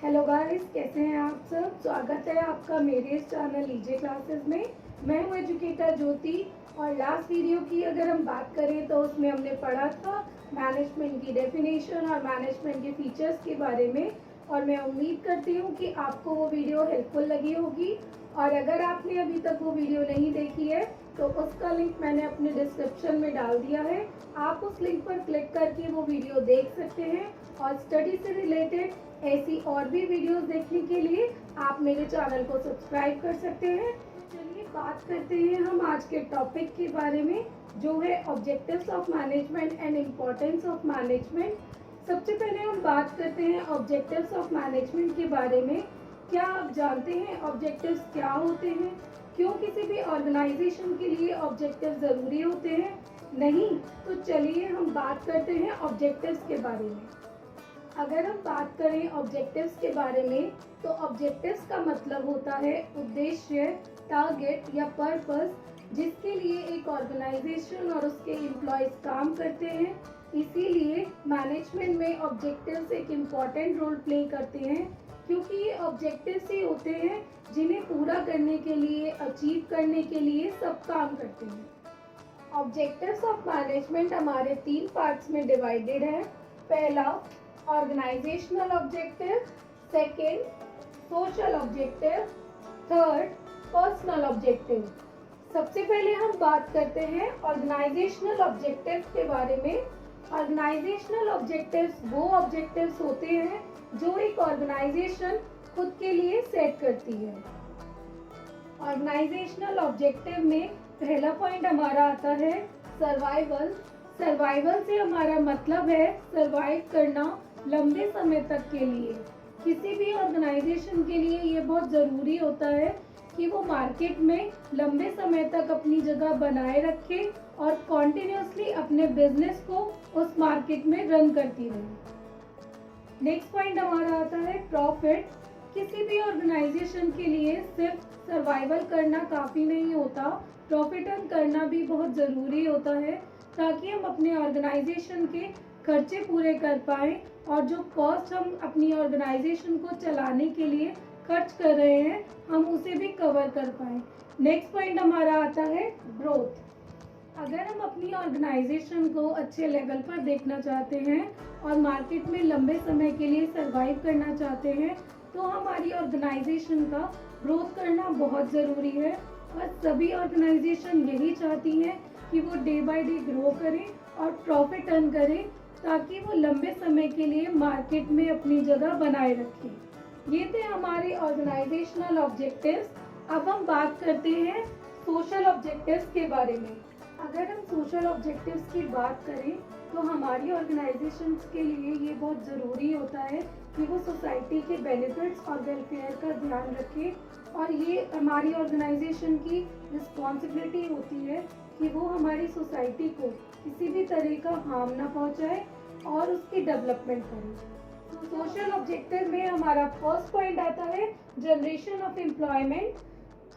Hello guys, कैसे हैं आप सब। स्वागत है आपका मेरे इस चैनल ईजे क्लासेस में। मैं हूं एजुकेटर ज्योति। और लास्ट वीडियो की अगर हम बात करें तो उसमें हमने पढ़ा था मैनेजमेंट की डेफिनेशन और मैनेजमेंट के फीचर्स के बारे में। और मैं उम्मीद करती हूं कि आपको वो वीडियो हेल्पफुल लगी होगी। और अगर आपने अभी तक वो वीडियो नहीं देखी है तो उसका लिंक मैंने अपने डिस्क्रिप्शन में डाल दिया है। आप उस लिंक पर क्लिक करके वो वीडियो देख सकते हैं। और स्टडी से रिलेटेड ऐसी और भी वीडियोस देखने के लिए आप मेरे चैनल को सब्सक्राइब कर सकते हैं। चलिए बात करते हैं हम आज के टॉपिक के बारे में, जो है objectives of management and importance of management. सबसे पहले हम बात करते हैं ऑब्जेक्टिव्स ऑफ मैनेजमेंट के बारे में। क्या आप जानते हैं ऑब्जेक्टिव्स क्या होते हैं? क्यों किसी भी ऑर्गेनाइजेशन के लिए ऑब्जेक्टिव ज़रूरी होते हैं? नहीं तो चलिए हम बात करते हैं ऑब्जेक्टिव्स के बारे में। अगर हम बात करें ऑब्जेक्टिव्स के बारे में तो ऑब्जेक्टिव्स का मतलब होता है उद्देश्य, टारगेट या पर्पस, जिसके लिए एक ऑर्गेनाइजेशन और उसके एम्प्लॉयज काम करते हैं। इसीलिए मैनेजमेंट में ऑब्जेक्टिव्स एक इम्पॉर्टेंट रोल प्ले करते हैं, क्योंकि ये ऑब्जेक्टिव्स ही होते हैं जिन्हें पूरा करने के लिए, अचीव करने के लिए सब काम करते हैं। ऑब्जेक्टिव्स ऑफ मैनेजमेंट हमारे 3 पार्ट्स में डिवाइडेड है। पहला organisational objective, second social objective, third personal objective. सबसे पहले हम बात करते हैं ऑर्गेनाइजेशनल ऑब्जेक्टिव के बारे में। ऑर्गेनाइजेशनल ऑब्जेक्टिव्स वो ऑब्जेक्टिव्स होते हैं जो एक ऑर्गेनाइजेशन खुद के लिए सेट करती है। ऑर्गेनाइजेशनल ऑब्जेक्टिव में पहला पॉइंट हमारा आता है सर्वाइवल। सर्वाइवल से हमारा मतलब है सर्वाइव करना लंबे समय तक के लिए। किसी भी ऑर्गेनाइजेशन के लिए ये बहुत ज़रूरी होता है कि वो मार्केट में लंबे समय तक अपनी जगह बनाए रखे और कॉन्टिन्यूसली अपने बिजनेस को उस मार्केट में रन करती रहे। नेक्स्ट पॉइंट हमारा आता है प्रॉफिट। किसी भी ऑर्गेनाइजेशन के लिए सिर्फ सर्वाइवल करना काफ़ी नहीं होता, प्रॉफिट अर्न करना भी बहुत ज़रूरी होता है, ताकि हम अपने ऑर्गेनाइजेशन के खर्चे पूरे कर पाएँ और जो कॉस्ट हम अपनी ऑर्गेनाइजेशन को चलाने के लिए खर्च कर रहे हैं हम उसे भी कवर कर पाएँ। नेक्स्ट पॉइंट हमारा आता है ग्रोथ। अगर हम अपनी ऑर्गेनाइजेशन को अच्छे लेवल पर देखना चाहते हैं और मार्केट में लंबे समय के लिए सरवाइव करना चाहते हैं तो हमारी ऑर्गेनाइजेशन का ग्रोथ करना बहुत ज़रूरी है। और सभी ऑर्गेनाइजेशन यही चाहती हैं कि वो डे बाय डे ग्रो करें और प्रॉफिट अर्न करें, ताकि वो लंबे समय के लिए मार्केट में अपनी जगह बनाए रखें। ये थे हमारे ऑर्गेनाइजेशनल ऑब्जेक्टिव्स। अब हम बात करते हैं सोशल ऑब्जेक्टिव्स के बारे में। अगर हम सोशल ऑब्जेक्टिव्स की बात करें तो हमारी ऑर्गेनाइजेशंस के लिए ये बहुत ज़रूरी होता है कि वो सोसाइटी के बेनिफिट्स और वेलफेयर का ध्यान रखें। और ये हमारी ऑर्गेनाइजेशन की रिस्पॉन्सिबिलिटी होती है कि वो हमारी सोसाइटी को किसी भी तरह का हार्म ना पहुंचाए और उसकी डेवलपमेंट करे। तो सोशल ऑब्जेक्टिव में हमारा फर्स्ट पॉइंट आता है जनरेशन ऑफ एम्प्लॉयमेंट।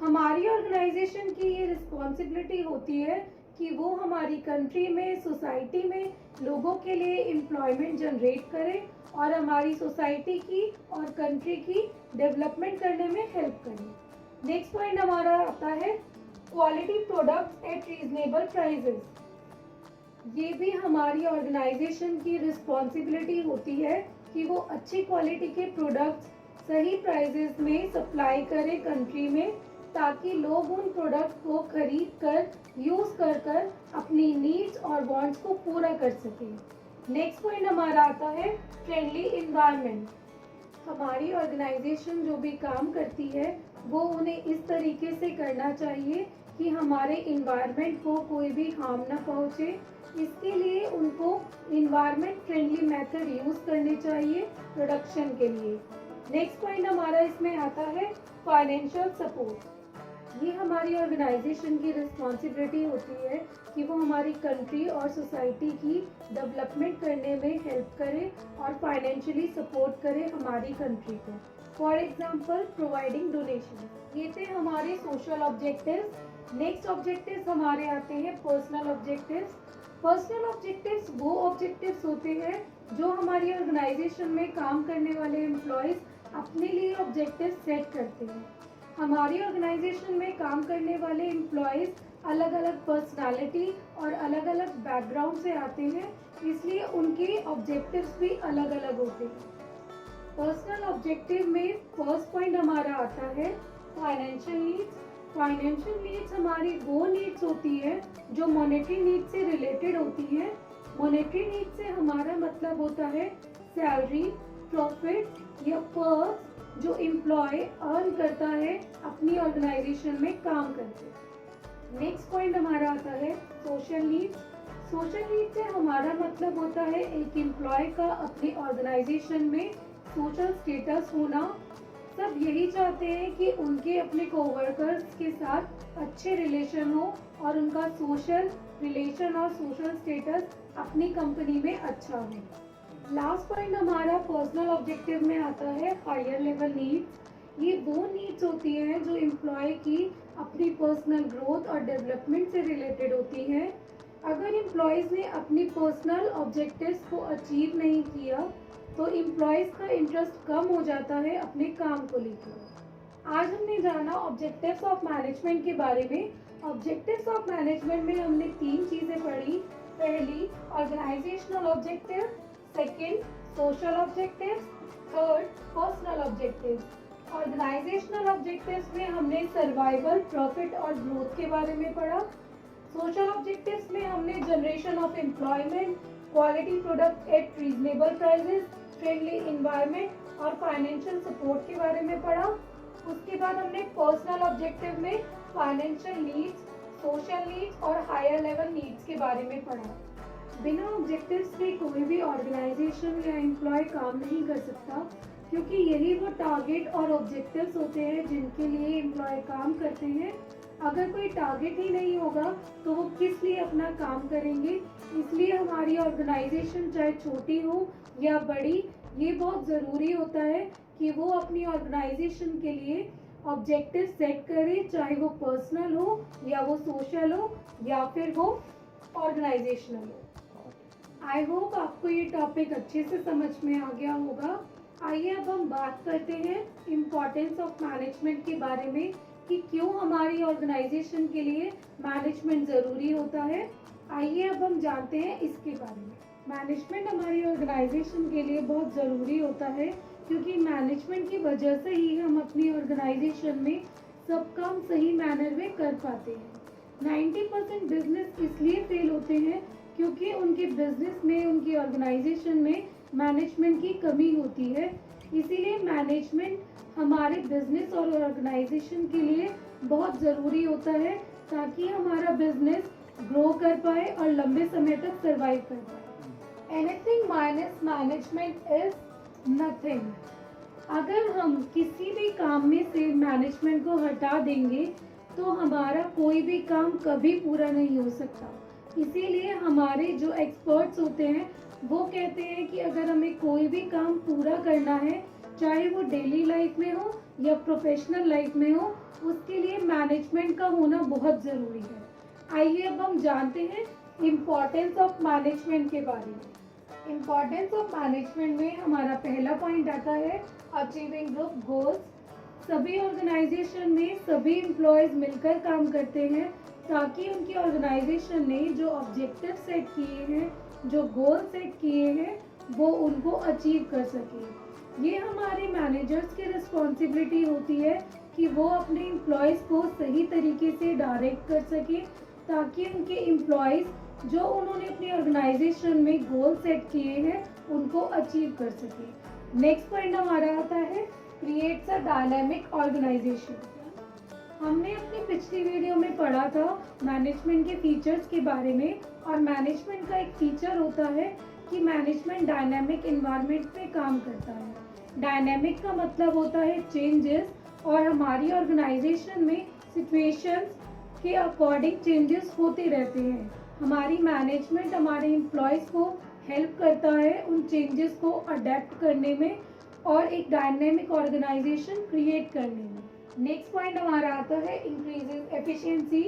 हमारी ऑर्गेनाइजेशन की ये रिस्पॉन्सिबिलिटी होती है कि वो हमारी कंट्री में, सोसाइटी में लोगों के लिए एम्प्लॉयमेंट जनरेट करे और हमारी सोसाइटी की और कंट्री की डेवलपमेंट करने में हेल्प करे। नेक्स्ट पॉइंट हमारा आता है quality products at reasonable prices. ये भी हमारी ऑर्गेनाइजेशन की रिस्पॉन्सिबिलिटी होती है कि वो अच्छी क्वालिटी के प्रोडक्ट्स सही प्राइसेस में सप्लाई करे कंट्री में, ताकि लोग उन प्रोडक्ट को खरीद कर, यूज़ कर अपनी नीड्स और वांट्स को पूरा कर सकें। नेक्स्ट पॉइंट हमारा आता है फ्रेंडली इन्वायरमेंट। हमारी ऑर्गेनाइजेशन जो भी काम करती है वो उन्हें इस तरीके से करना चाहिए कि हमारे इन्वायरमेंट को कोई भी हार्म ना पहुँचे। इसके लिए उनको इन्वायरमेंट फ्रेंडली मेथड यूज़ करने चाहिए प्रोडक्शन के लिए। नेक्स्ट पॉइंट हमारा इसमें आता है फाइनेंशियल सपोर्ट। ये हमारी ऑर्गेनाइजेशन की रिस्पॉन्सिबिलिटी होती है कि वो हमारी कंट्री और सोसाइटी की डेवलपमेंट करने में हेल्प करे और फाइनेंशियली सपोर्ट करे हमारी कंट्री को। For example providing donation. ये थे हमारे सोशल ऑब्जेक्टिव्स। नेक्स्ट ऑब्जेक्टिव्स हमारे आते हैं पर्सनल ऑब्जेक्टिव्स। पर्सनल ऑब्जेक्टिव्स वो ऑब्जेक्टिव्स होते हैं जो हमारी ऑर्गेनाइजेशन में काम करने वाले एम्प्लॉयज़ अपने लिए ऑब्जेक्टिव सेट करते हैं। हमारी ऑर्गेनाइजेशन में काम करने वाले एम्प्लॉयज़ अलग अलग पर्सनालिटी और अलग अलग बैकग्राउंड से आते हैं, इसलिए उनके ऑब्जेक्टिव्स भी अलग अलग होते हैं। पर्सनल ऑब्जेक्टिव में फर्स्ट पॉइंट हमारा आता है फाइनेंशियल नीड्स। फाइनेंशियल नीड्स हमारी वो नीड्स होती है जो मॉनेटरी नीड से रिलेटेड होती है। मॉनेटरी नीड से हमारा मतलब होता है सैलरी, प्रॉफिट या पर्क्स जो एम्प्लॉय अर्न करता है अपनी ऑर्गेनाइजेशन में काम करके। नेक्स्ट पॉइंट हमारा आता है सोशल नीड्स। सोशल नीड से हमारा मतलब होता है एक एम्प्लॉय का अपनी ऑर्गेनाइजेशन में सोशल स्टेटस होना। सब यही चाहते हैं कि उनके अपने कोवर्कर्स के साथ अच्छे रिलेशन हो और उनका सोशल रिलेशन और सोशल स्टेटस अपनी कंपनी में अच्छा हो। लास्ट पॉइंट हमारा पर्सनल ऑब्जेक्टिव में आता है हायर लेवल नीड्स। ये वो नीड्स होती हैं जो एम्प्लॉय की अपनी पर्सनल ग्रोथ और डेवलपमेंट से रिलेटेड होती हैं। अगर एम्प्लॉयज़ ने अपनी पर्सनल ऑब्जेक्टिव्स को अचीव नहीं किया तो एम्प्लॉयज़ का इंटरेस्ट कम हो जाता है अपने काम को लेकर। आज हमने जाना ऑब्जेक्टिव्स ऑफ मैनेजमेंट के बारे में। ऑब्जेक्टिव्स ऑफ मैनेजमेंट में हमने 3 चीज़ें पढ़ी। पहली organizational objective, second social objectives, third personal objectives. Organizational objectives में हमने सर्वाइवल, प्रॉफिट और ग्रोथ के बारे में पढ़ा। सोशल ऑब्जेक्टिव्स में हमने generation of employment, quality product at reasonable prices, friendly environment और फाइनेंशियल सपोर्ट के बारे में पढ़ा। उसके बाद हमने पर्सनल ऑब्जेक्टिव में फाइनेंशियल नीड्स, सोशल नीड्स और हायर लेवल नीड्स के बारे में पढ़ा। बिना ऑब्जेक्टिव्स के कोई भी ऑर्गेनाइजेशन या एम्प्लॉय काम नहीं कर सकता, क्योंकि यही वो टारगेट और ऑब्जेक्टिव्स होते हैं जिनके लिए एम्प्लॉय काम करते हैं। अगर कोई टारगेट ही नहीं होगा तो वो किस लिए अपना काम करेंगे। इसलिए हमारी ऑर्गेनाइजेशन चाहे छोटी हो या बड़ी, ये बहुत ज़रूरी होता है कि वो अपनी ऑर्गेनाइजेशन के लिए ऑब्जेक्टिव सेट करे, चाहे वो पर्सनल हो या वो सोशल हो या फिर वो ऑर्गेनाइजेशनल हो। आई होप आपको ये टॉपिक अच्छे से समझ में आ गया होगा। आइए अब हम बात करते हैं इम्पॉर्टेंस ऑफ मैनेजमेंट के बारे में कि क्यों हमारी ऑर्गेनाइजेशन के लिए मैनेजमेंट ज़रूरी होता है। आइए अब हम जानते हैं इसके बारे में। मैनेजमेंट हमारी ऑर्गेनाइजेशन के लिए बहुत ज़रूरी होता है, क्योंकि मैनेजमेंट की वजह से ही हम अपनी ऑर्गेनाइजेशन में सब काम सही मैनर में कर पाते हैं। 90% बिजनेस इसलिए फेल होते हैं क्योंकि उनके बिजनेस में, उनकी ऑर्गेनाइजेशन में मैनेजमेंट की कमी होती है। इसीलिए मैनेजमेंट हमारे बिजनेस और ऑर्गेनाइजेशन के लिए बहुत ज़रूरी होता है, ताकि हमारा बिजनेस ग्रो कर पाए और लंबे समय तक सरवाइव कर पाए। Anything minus management is nothing. अगर हम किसी भी काम में से मैनेजमेंट को हटा देंगे तो हमारा कोई भी काम कभी पूरा नहीं हो सकता। इसीलिए हमारे जो एक्सपर्ट्स होते हैं वो कहते हैं कि अगर हमें कोई भी काम पूरा करना है, चाहे वो डेली लाइफ में हो या प्रोफेशनल लाइफ में हो, उसके लिए मैनेजमेंट का होना बहुत ज़रूरी है। आइए अब हम जानते हैं इम्पॉर्टेंस ऑफ मैनेजमेंट के बारे में। इम्पॉर्टेंस ऑफ मैनेजमेंट में हमारा पहला पॉइंट आता है अचीविंग ग्रुप गोल्स। सभी ऑर्गेनाइजेशन में सभी एम्प्लॉयज़ मिलकर काम करते हैं ताकि उनकी ऑर्गेनाइजेशन ने जो ऑब्जेक्टिव सेट किए हैं, जो गोल सेट किए हैं, वो उनको अचीव कर सके। ये हमारे मैनेजर्स की रिस्पॉन्सिबिलिटी होती है कि वो अपने एम्प्लॉयज़ को सही तरीके से डायरेक्ट कर सके, ताकि उनके एम्प्लॉयज़ जो उन्होंने अपनी ऑर्गेनाइजेशन में गोल सेट किए हैं उनको अचीव कर सके। नेक्स्ट पॉइंट हमारा आता है क्रिएट्स अ डायनामिक ऑर्गेनाइजेशन। हमने अपनी पिछली वीडियो में पढ़ा था मैनेजमेंट के फीचर्स के बारे में, और मैनेजमेंट का एक फीचर होता है कि मैनेजमेंट डायनामिक एनवायरनमेंट में काम करता है। डायनामिक का मतलब होता है चेंजेस, और हमारी ऑर्गेनाइजेशन में सिचुएशंस के अकॉर्डिंग चेंजेस होते रहते हैं। हमारी मैनेजमेंट हमारे एम्प्लॉयज़ को हेल्प करता है उन चेंजेस को अडेप्ट करने में और एक डायनेमिक ऑर्गेनाइजेशन क्रिएट करने में। नेक्स्ट पॉइंट हमारा आता है इंक्रीजेस एफिशिएंसी।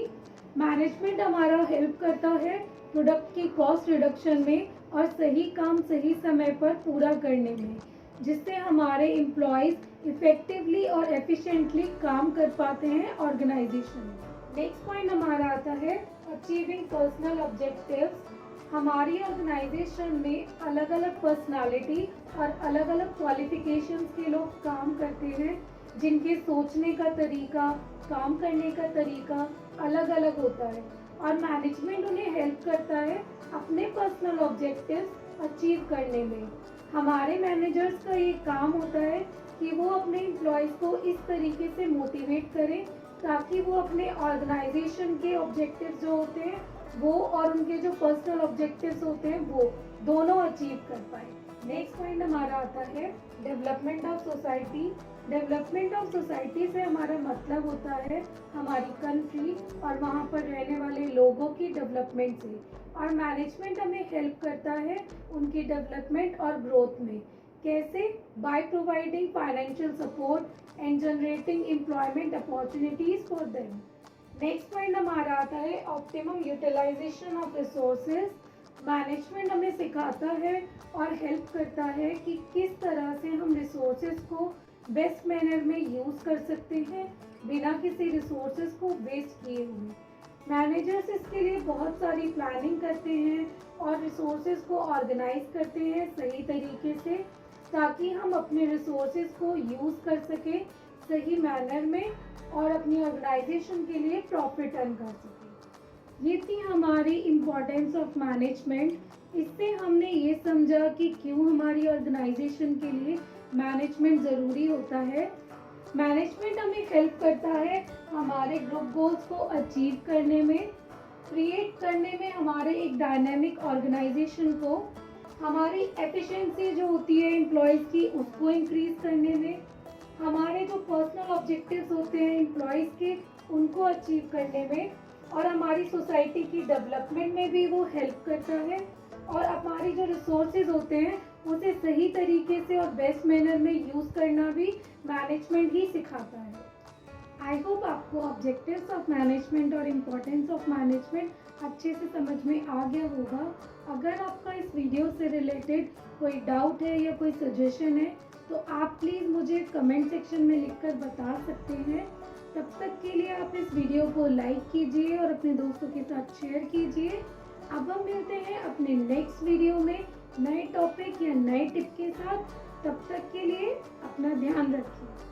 मैनेजमेंट हमारा हेल्प करता है प्रोडक्ट की कॉस्ट रिडक्शन में और सही काम सही समय पर पूरा करने में। जिससे हमारे एम्प्लॉयज़ इफेक्टिवली और एफिशिएंटली काम कर पाते हैं ऑर्गेनाइजेशन में। नेक्स्ट पॉइंट हमारा आता है अचीविंग पर्सनल ऑब्जेक्टिव्स। हमारी ऑर्गेनाइजेशन में अलग अलग पर्सनालिटी और अलग अलग क्वालिफिकेशंस के लोग काम करते हैं, जिनके सोचने का तरीका, काम करने का तरीका अलग अलग होता है और मैनेजमेंट उन्हें हेल्प करता है अपने पर्सनल ऑब्जेक्टिव्स अचीव करने में। हमारे मैनेजर्स का ये काम होता है कि वो अपने एम्प्लॉयज़ को इस तरीके से मोटिवेट करें ताकि वो अपने ऑर्गेनाइजेशन के ऑब्जेक्टिव्स जो होते हैं वो और उनके जो पर्सनल ऑब्जेक्टिव्स होते हैं वो दोनों अचीव कर पाए। नेक्स्ट पॉइंट हमारा आता है development of society. Development of society से हमारा मतलब होता है हमारी कंट्री और वहाँ पर रहने वाले लोगों की डेवलपमेंट से, और मैनेजमेंट हमें हेल्प करता है उनकी डेवलपमेंट और ग्रोथ में। कैसे? By providing financial support and generating employment opportunities for them. Next point हमारा आता है optimum utilization of resources. Management हमें सिखाता है और हेल्प करता है कि किस तरह से हम रिसोर्सेज को बेस्ट मैनर में यूज़ कर सकते हैं बिना किसी रिसोर्सेज को वेस्ट किए हुए। मैनेजर्स इसके लिए बहुत सारी प्लानिंग करते हैं और रिसोर्सेज को ऑर्गेनाइज करते हैं सही तरीके से ताकि हम अपने रिसोर्सेज को यूज़ कर सकें सही मैनर में और अपनी ऑर्गेनाइजेशन के लिए प्रॉफिट अर्न कर सकें। ये थी हमारी इम्पोर्टेंस ऑफ मैनेजमेंट। इससे हमने ये समझा कि क्यों हमारी ऑर्गेनाइजेशन के लिए मैनेजमेंट ज़रूरी होता है। मैनेजमेंट हमें हेल्प करता है हमारे ग्रुप गोल्स को अचीव करने में, क्रिएट करने में हमारे एक डायनेमिक ऑर्गेनाइजेशन को, हमारी एफिशिएंसी जो होती है एम्प्लॉयज़ की उसको इंक्रीज करने में, हमारे जो पर्सनल ऑब्जेक्टिव्स होते हैं एम्प्लॉयज़ के उनको अचीव करने में, और हमारी सोसाइटी की डेवलपमेंट में भी वो हेल्प करता है, और हमारी जो रिसोर्सेज होते हैं उसे सही तरीके से और बेस्ट मैनर में यूज़ करना भी मैनेजमेंट ही सिखाता है। आई होप आपको ऑब्जेक्टिव्स ऑफ मैनेजमेंट और इम्पोर्टेंस ऑफ मैनेजमेंट अच्छे से समझ में आ गया होगा। अगर आपका इस वीडियो से रिलेटेड कोई डाउट है या कोई सजेशन है तो आप प्लीज़ मुझे कमेंट सेक्शन में लिखकर बता सकते हैं। तब तक के लिए आप इस वीडियो को लाइक कीजिए और अपने दोस्तों के साथ शेयर कीजिए। अब हम मिलते हैं अपने नेक्स्ट वीडियो में नए टॉपिक या नए टिप के साथ। तब तक के लिए अपना ध्यान रखिए।